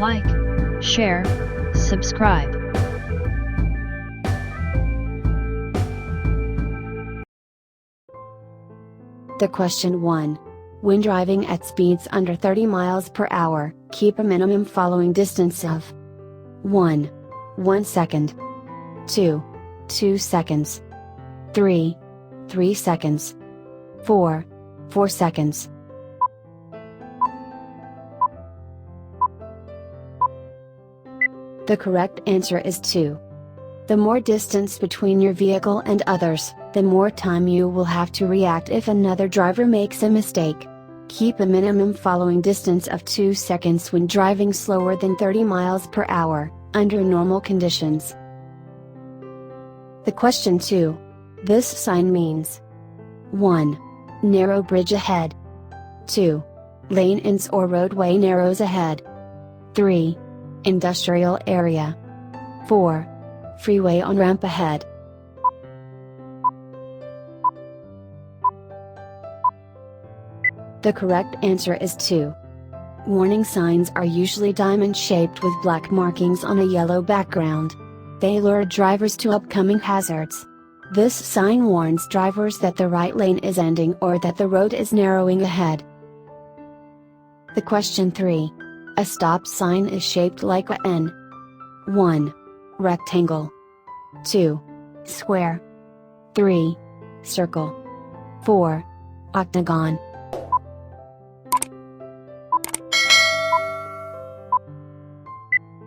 like, share, subscribe. The question 1. When driving at speeds under 30 miles per hour, keep a minimum following distance of 1. 1 second. 2. 2 seconds. 3. 3 seconds. 4. 4 seconds. The correct answer is 2. The more distance between your vehicle and others, the more time you will have to react if another driver makes a mistake. Keep a minimum following distance of 2 seconds when driving slower than 30 miles per hour, under normal conditions. The question 2. This sign means 1. Narrow bridge ahead. 2. Lane ends or roadway narrows ahead. 3. Industrial area. 4. Freeway on-ramp ahead. The correct answer is 2. Warning signs are usually diamond-shaped with black markings on a yellow background. They lure drivers to upcoming hazards. This sign warns drivers that the right lane is ending or that the road is narrowing ahead. The question 3. A stop sign is shaped like a N. 1. Rectangle. 2. Square. 3. Circle. 4. Octagon.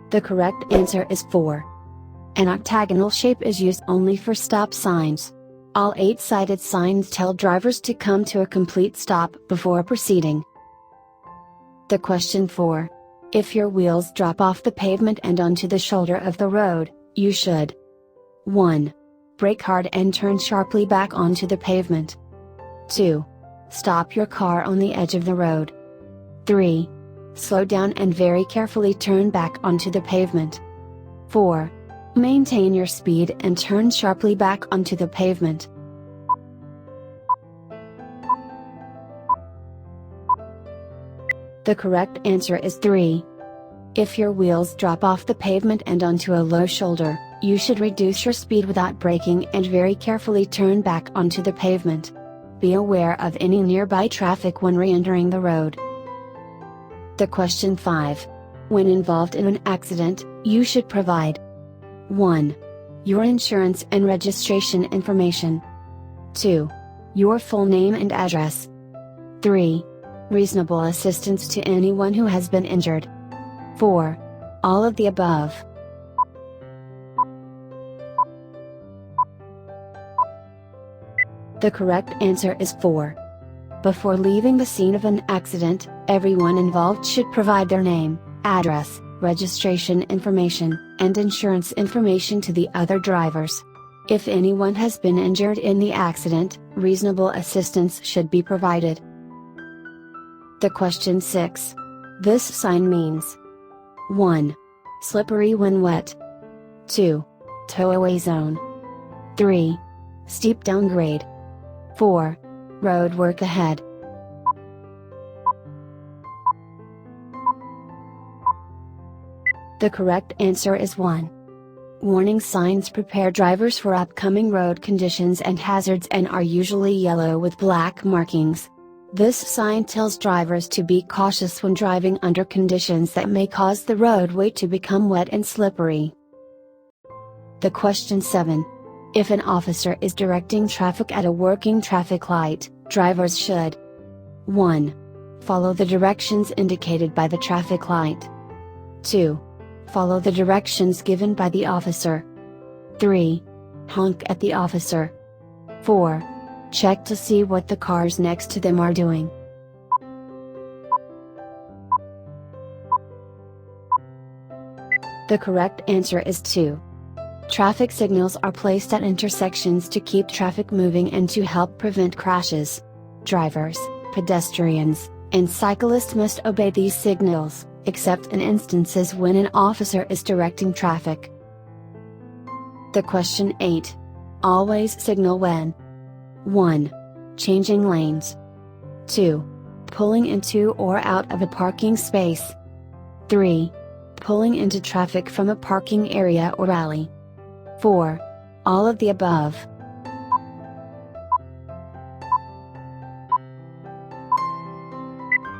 The correct answer is 4. An octagonal shape is used only for stop signs. All 8-sided signs tell drivers to come to a complete stop before proceeding. The question 4. If your wheels drop off the pavement and onto the shoulder of the road, you should 1. Brake hard and turn sharply back onto the pavement. 2. Stop your car on the edge of the road. 3. Slow down and very carefully turn back onto the pavement. 4. Maintain your speed and turn sharply back onto the pavement. The correct answer is 3. If your wheels drop off the pavement and onto a low shoulder, you should reduce your speed without braking and very carefully turn back onto the pavement. Be aware of any nearby traffic when re-entering the road. The question 5. When involved in an accident, you should provide 1. Your insurance and registration information. 2. Your full name and address. 3. Reasonable assistance to anyone who has been injured. 4. All of the above. The correct answer is 4. Before leaving the scene of an accident, everyone involved should provide their name, address, registration information, and insurance information to the other drivers. If anyone has been injured in the accident, reasonable assistance should be provided. The question 6. This sign means 1. Slippery when wet. 2. Tow-away zone. 3. Steep downgrade. 4. Road work ahead. The correct answer is 1. Warning signs prepare drivers for upcoming road conditions and hazards and are usually yellow with black markings. This sign tells drivers to be cautious when driving under conditions that may cause the roadway to become wet and slippery. The question 7. If an officer is directing traffic at a working traffic light, drivers should 1. Follow the directions indicated by the traffic light. 2. Follow the directions given by the officer. 3. Honk at the officer. 4. Check to see what the cars next to them are doing. The correct answer is 2. Traffic signals are placed at intersections to keep traffic moving and to help prevent crashes. Drivers, pedestrians, and cyclists must obey these signals, except in instances when an officer is directing traffic. The question 8. Always signal when 1. Changing lanes. 2. Pulling into or out of a parking space. 3. pulling into traffic from a parking area or alley. 4. All of the above.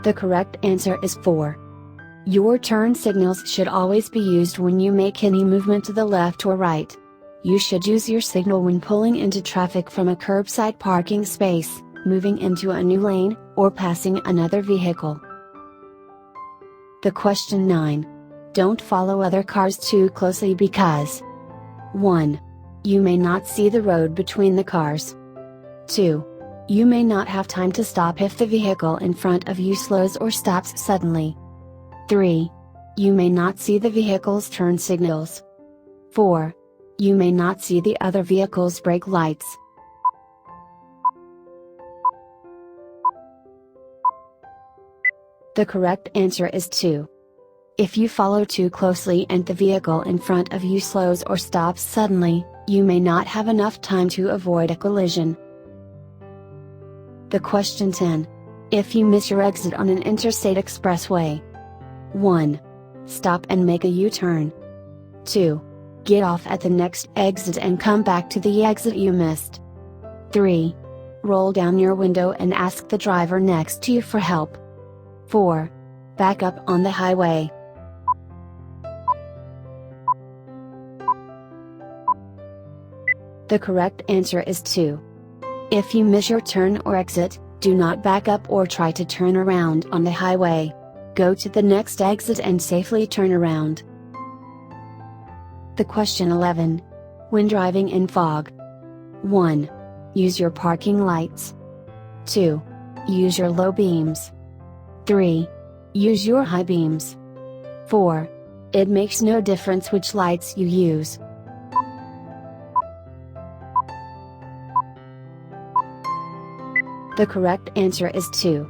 The correct answer is 4. Your turn signals should always be used when you make any movement to the left or right. You should use your signal when pulling into traffic from a curbside parking space, moving into a new lane, or passing another vehicle. The question 9. Don't follow other cars too closely because 1. You may not see the road between the cars. 2. You may not have time to stop if the vehicle in front of you slows or stops suddenly. 3. You may not see the vehicle's turn signals. 4. You may not see the other vehicle's brake lights. The correct answer is 2. If you follow too closely and the vehicle in front of you slows or stops suddenly, you may not have enough time to avoid a collision. The question 10. If you miss your exit on an interstate expressway. 1. Stop and make a U-turn. 2. Get off at the next exit and come back to the exit you missed. 3. Roll down your window and ask the driver next to you for help. 4. Back up on the highway. The correct answer is 2. If you miss your turn or exit, do not back up or try to turn around on the highway. Go to the next exit and safely turn around. The question 11. When driving in fog. 1. Use your parking lights. 2. Use your low beams. 3. Use your high beams. 4. It makes no difference which lights you use. The correct answer is 2.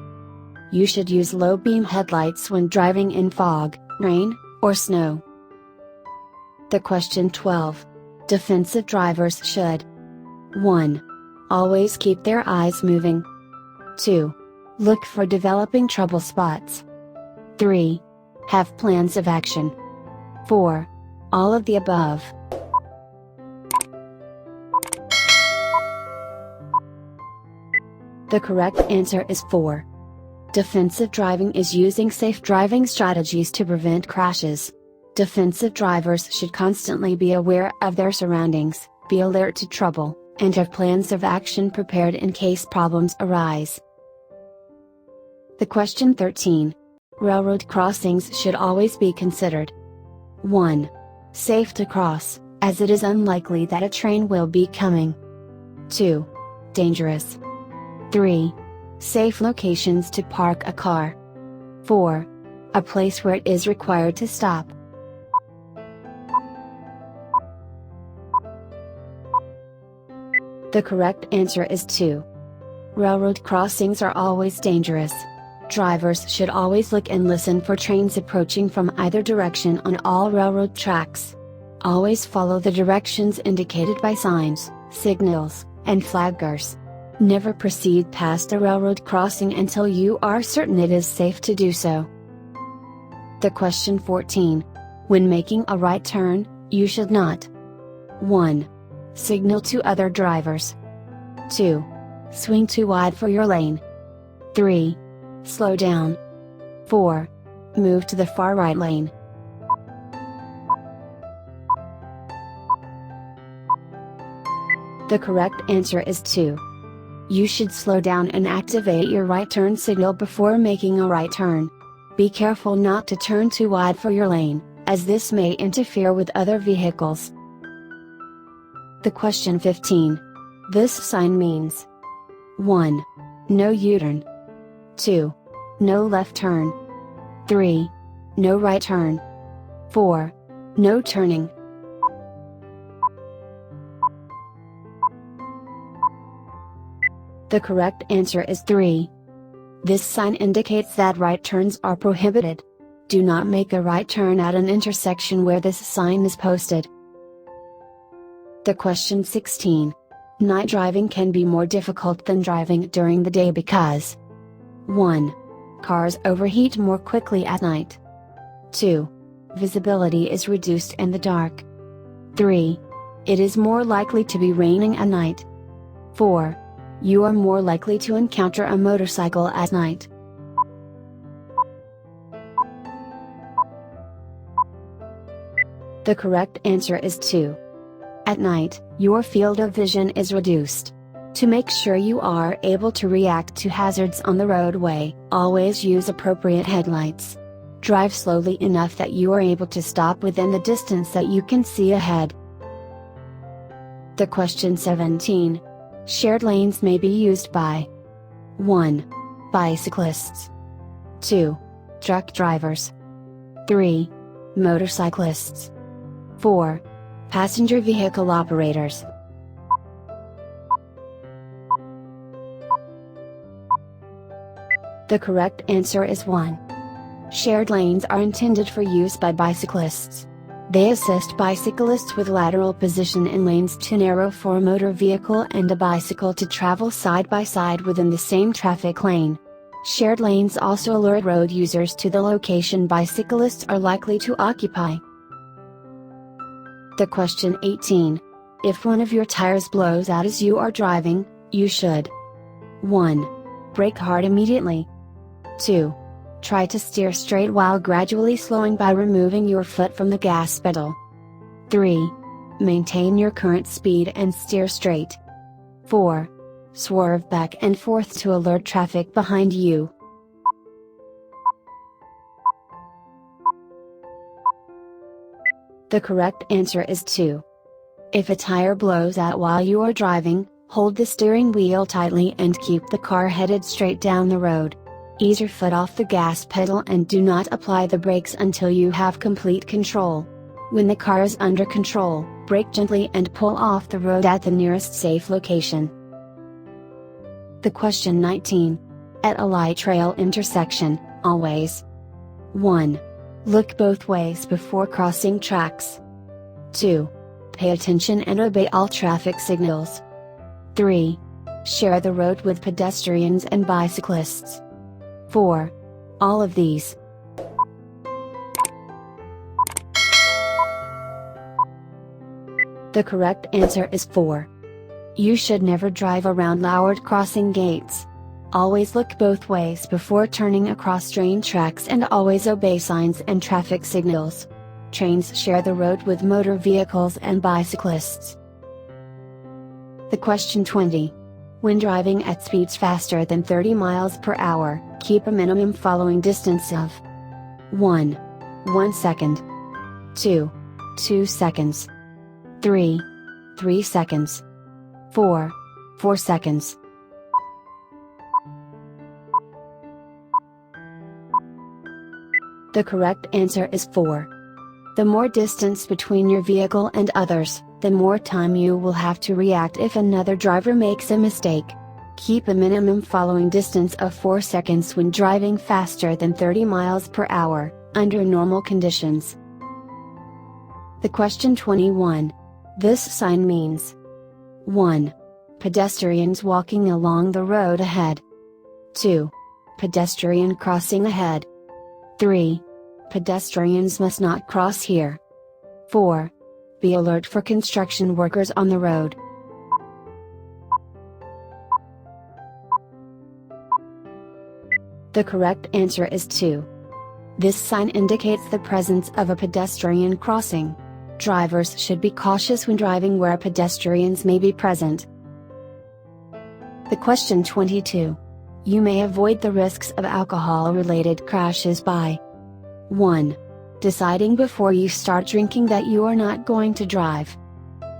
You should use low beam headlights when driving in fog, rain, or snow. The question 12. Defensive drivers should 1. Always keep their eyes moving. 2. Look for developing trouble spots. 3. Have plans of action. 4. All of the above. The correct answer is 4. Defensive driving is using safe driving strategies to prevent crashes. Defensive drivers should constantly be aware of their surroundings, be alert to trouble, and have plans of action prepared in case problems arise. The question 13. Railroad crossings should always be considered. 1. Safe to cross, as it is unlikely that a train will be coming. 2. Dangerous. 3. Safe locations to park a car. 4. A place where it is required to stop. The correct answer is 2. Railroad crossings are always dangerous. Drivers should always look and listen for trains approaching from either direction on all railroad tracks. Always follow the directions indicated by signs, signals, and flaggers. Never proceed past a railroad crossing until you are certain it is safe to do so. The question 14. When making a right turn, you should not 1. Signal to other drivers. 2. Swing too wide for your lane. 3. Slow down. 4. Move to the far right lane. The correct answer is 2. You should slow down and activate your right turn signal before making a right turn. Be careful not to turn too wide for your lane, as this may interfere with other vehicles. The question 15. This sign means 1. No U-turn. 2. No left turn. 3. No right turn. 4. No turning. The correct answer is 3. This sign indicates that right turns are prohibited. Do not make a right turn at an intersection where this sign is posted. The question 16. Night driving can be more difficult than driving during the day because 1. Cars overheat more quickly at night. 2. Visibility is reduced in the dark. 3. It is more likely to be raining at night. 4. You are more likely to encounter a motorcycle at night. The correct answer is 2. At night, your field of vision is reduced. To make sure you are able to react to hazards on the roadway, always use appropriate headlights. Drive slowly enough that you are able to stop within the distance that you can see ahead. The question 17. Shared lanes may be used by 1. Bicyclists. 2. Truck drivers. 3. Motorcyclists. 4. Passenger vehicle operators. The correct answer is 1. Shared lanes are intended for use by bicyclists. They assist bicyclists with lateral position in lanes too narrow for a motor vehicle and a bicycle to travel side by side within the same traffic lane. Shared lanes also alert road users to the location bicyclists are likely to occupy. The question 18. If one of your tires blows out as you are driving, you should 1. Brake hard immediately. 2. Try to steer straight while gradually slowing by removing your foot from the gas pedal. 3. Maintain your current speed and steer straight. 4. Swerve back and forth to alert traffic behind you. The correct answer is 2. If a tire blows out while you are driving, hold the steering wheel tightly and keep the car headed straight down the road. Ease your foot off the gas pedal and do not apply the brakes until you have complete control. When the car is under control, brake gently and pull off the road at the nearest safe location. The question 19. At a light rail intersection, always 1. Look both ways before crossing tracks. 2. Pay attention and obey all traffic signals. 3. Share the road with pedestrians and bicyclists. 4. All of these. The correct answer is 4. You should never drive around lowered crossing gates. Always look both ways before turning across train tracks and always obey signs and traffic signals. Trains share the road with motor vehicles and bicyclists. The question 20. When driving at speeds faster than 30 miles per hour, keep a minimum following distance of 1. 1 second. 2. 2 seconds. 3. 3 seconds. 4. 4 seconds. The correct answer is 4. The more distance between your vehicle and others, the more time you will have to react if another driver makes a mistake. Keep a minimum following distance of 4 seconds when driving faster than 30 miles per hour, under normal conditions. The question 21. This sign means 1. Pedestrians walking along the road ahead. 2. Pedestrian crossing ahead. 3. Pedestrians must not cross here. 4. Be alert for construction workers on the road. The correct answer is 2. This sign indicates the presence of a pedestrian crossing. Drivers should be cautious when driving where pedestrians may be present. The question 22. You may avoid the risks of alcohol-related crashes by 1. Deciding before you start drinking that you are not going to drive.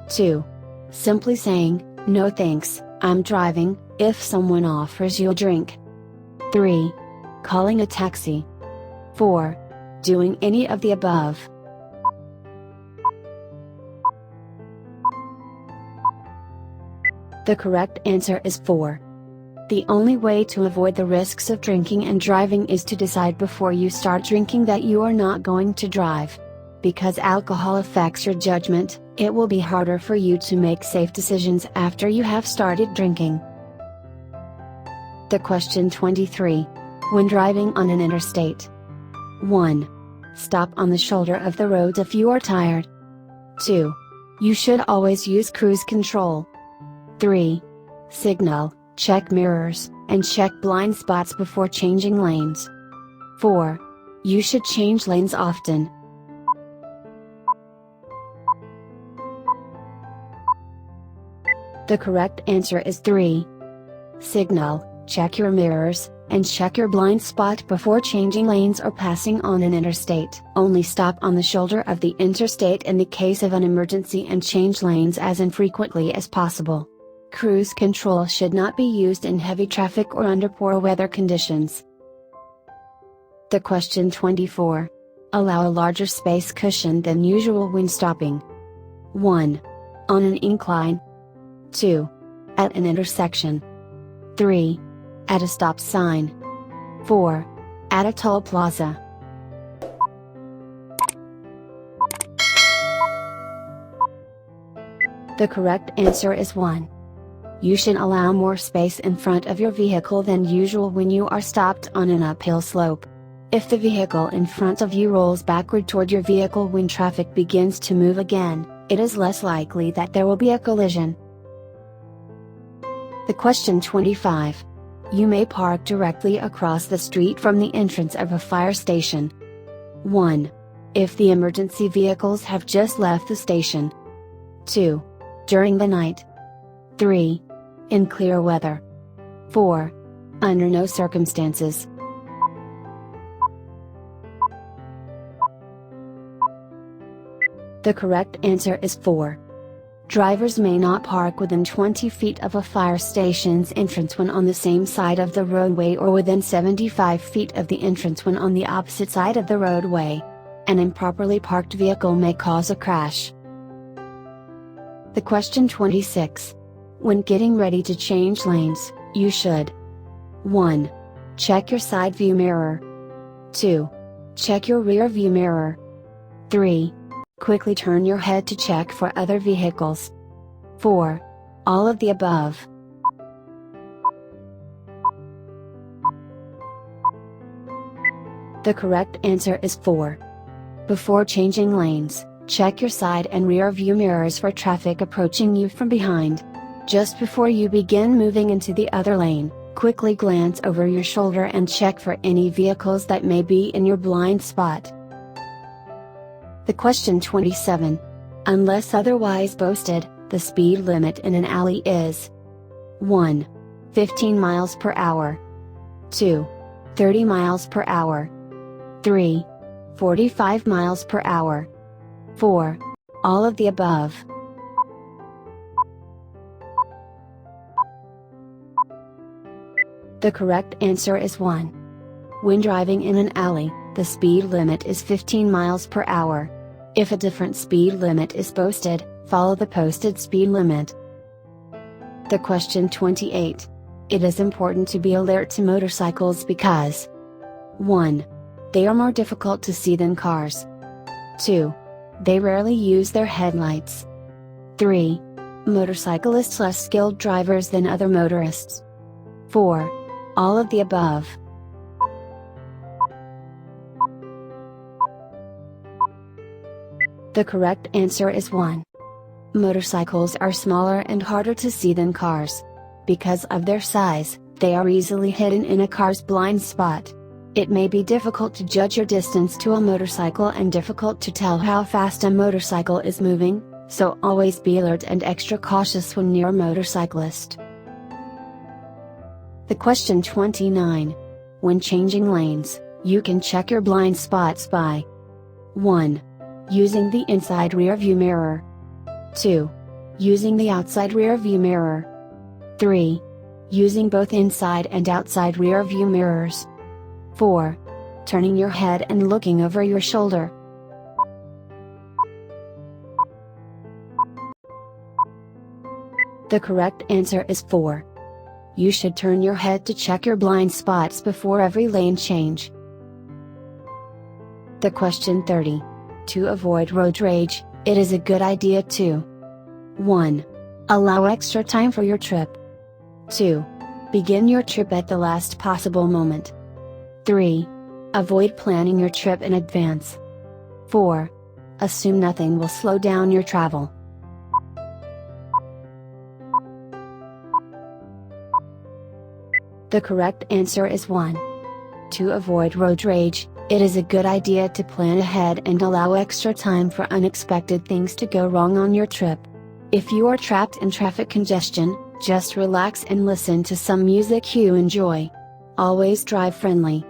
2. Simply saying, "No thanks, I'm driving," if someone offers you a drink. 3. Calling a taxi. 4. Doing any of the above. The correct answer is 4. The only way to avoid the risks of drinking and driving is to decide before you start drinking that you are not going to drive. Because alcohol affects your judgment, it will be harder for you to make safe decisions after you have started drinking. The question 23. When driving on an interstate. 1. Stop on the shoulder of the road if you are tired. 2. You should always use cruise control. 3. Signal, check mirrors, and check blind spots before changing lanes. 4. You should change lanes often. The correct answer is 3. Signal, check your mirrors, and check your blind spot before changing lanes or passing on an interstate. Only stop on the shoulder of the interstate in the case of an emergency and change lanes as infrequently as possible. Cruise control should not be used in heavy traffic or under poor weather conditions. The question 24. Allow a larger space cushion than usual when stopping. 1. On an incline. 2. At an intersection. 3. At a stop sign. 4. At a toll plaza. The correct answer is 1. You should allow more space in front of your vehicle than usual when you are stopped on an uphill slope. If the vehicle in front of you rolls backward toward your vehicle when traffic begins to move again, it is less likely that there will be a collision. The question 25. You may park directly across the street from the entrance of a fire station. 1. If the emergency vehicles have just left the station. 2. During the night. 3. In clear weather. 4. Under no circumstances. The correct answer is 4. Drivers may not park within 20 feet of a fire station's entrance when on the same side of the roadway or within 75 feet of the entrance when on the opposite side of the roadway. An improperly parked vehicle may cause a crash. The question 26. When getting ready to change lanes, you should 1. Check your side view mirror. 2. Check your rear view mirror. 3. Quickly turn your head to check for other vehicles. 4. All of the above. The correct answer is 4. Before changing lanes, check your side and rear view mirrors for traffic approaching you from behind. Just before you begin moving into the other lane, quickly glance over your shoulder and check for any vehicles that may be in your blind spot. The question 27. Unless otherwise posted, the speed limit in an alley is 1. 15 miles per hour. 2. 30 miles per hour. 3. 45 miles per hour. 4. All of the above. The correct answer is 1. When driving in an alley, the speed limit is 15 miles per hour. If a different speed limit is posted, follow the posted speed limit. The question 28. It is important to be alert to motorcycles because 1. They are more difficult to see than cars. 2. They rarely use their headlights. 3. Motorcyclists less skilled drivers than other motorists. 4. All of the above. The correct answer is 1. Motorcycles are smaller and harder to see than cars. Because of their size, they are easily hidden in a car's blind spot. It may be difficult to judge your distance to a motorcycle and difficult to tell how fast a motorcycle is moving, so always be alert and extra cautious when near a motorcyclist. The question 29. When changing lanes, you can check your blind spots by 1. Using the inside rear view mirror. 2. Using the outside rear view mirror. 3. Using both inside and outside rear view mirrors. 4. Turning your head and looking over your shoulder. The correct answer is 4. You should turn your head to check your blind spots before every lane change. The question 30. To avoid road rage, it is a good idea to 1. Allow extra time for your trip. 2. Begin your trip at the last possible moment. 3. Avoid planning your trip in advance. 4. Assume nothing will slow down your travel. The correct answer is 1. To avoid road rage, it is a good idea to plan ahead and allow extra time for unexpected things to go wrong on your trip. If you are trapped in traffic congestion, just relax and listen to some music you enjoy. Always drive friendly.